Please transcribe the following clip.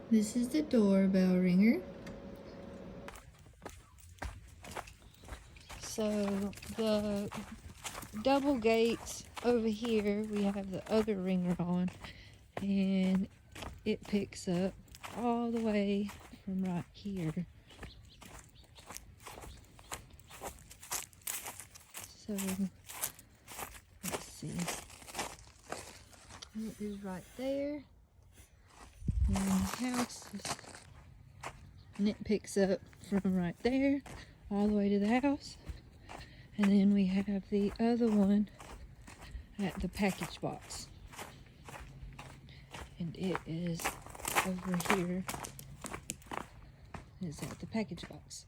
This is the doorbell ringer. So the double gates over here, we have the other ringer on, and it picks up all the way from right here. So let's see. It is right there. And the house is, and it picks up from right there all the way to the house. And then we have the other one at the package box. And it is over here. It's at the package box.